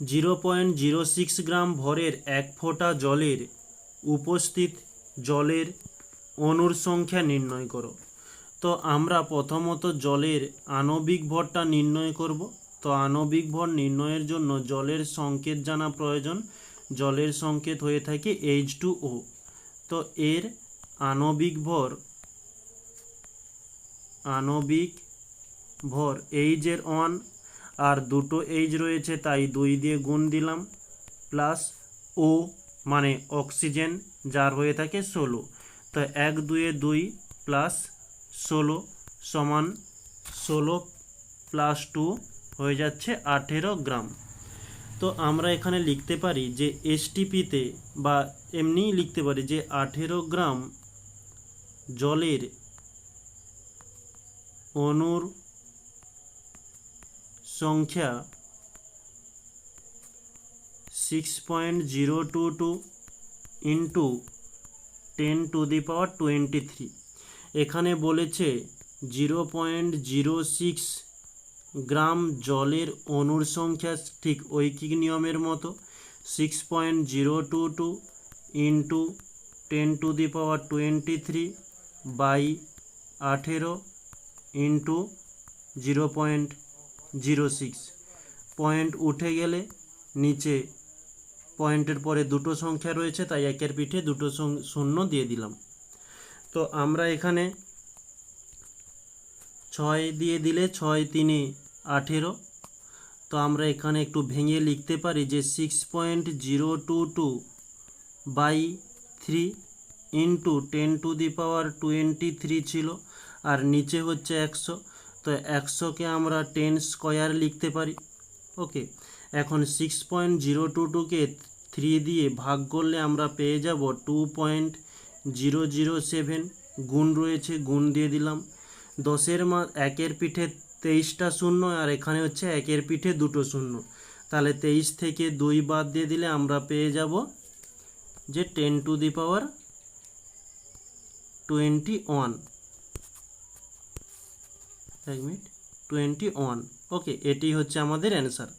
0.06 গ্রাম ভরের এক ফোঁটা জলের উপস্থিত জলের অণুর সংখ্যা নির্ণয় করো। তো আমরা প্রথমত জলের আণবিক ভরটা নির্ণয় করব। তো আণবিক ভর নির্ণয়ের জন্য জলের সংকেত জানা প্রয়োজন। জলের সংকেত হয়ে থাকে H2O। তো এর আণবিক ভর H এর 1 আর দুটো H রয়েছে তাই 2 দিয়ে গুণ দিলাম, প্লাস O মানে অক্সিজেন যার হয়ে থাকে 16। তো 1 2 2 প্লাস 16 সমান 16 প্লাস 2 হয়ে যাচ্ছে 18 গ্রাম। তো আমরা এখানে লিখতে পারি যে এসটিপিতে বা এমনিই লিখতে পারি যে 18 গ্রাম জলের অণুর সংখ্যা 6.022 ইন্টু 10⁻23। এখানে বলেছে 0.06 গ্রাম জলের অণুর সংখ্যা, ঠিক ঐকিক নিয়মের মতো 6.022 ইন্টু 10⁻23 বাই 18 ইন্টু 0.06। পয়েন্ট উঠে গেলে নিচে পয়েন্টের পরে দুটো সংখ্যা রয়েছে তাই একের পিঠে দুটো শূন্য দিয়ে দিলাম। তো আমরা এখানে 6 দিয়ে দিলে 6 3 18। তো আমরা এখানে একটু ভেঙে লিখতে পারি যে 6.022 বাই 3 ইন্টু 10⁻23 ছিল, আর নিচে হচ্ছে 100। তো 100কে আমরা 10 স্কোয়ার লিখতে পারি। ওকে, এখন 6.022কে 3 দিয়ে ভাগ করলে আমরা পেয়ে যাব 2.007। গুণ রয়েছে, গুণ দিয়ে দিলাম। 10-এর একের পিঠে 23টা শূন্য, আর এখানে হচ্ছে একের পিঠে দুটো শূন্য, তাহলে 23 থেকে 2 বাদ দিয়ে দিলে আমরা পেয়ে যাব যে 10⁻21। 1 মিনিট, 21। ওকে, এটি হচ্ছে আমাদের অ্যান্সার।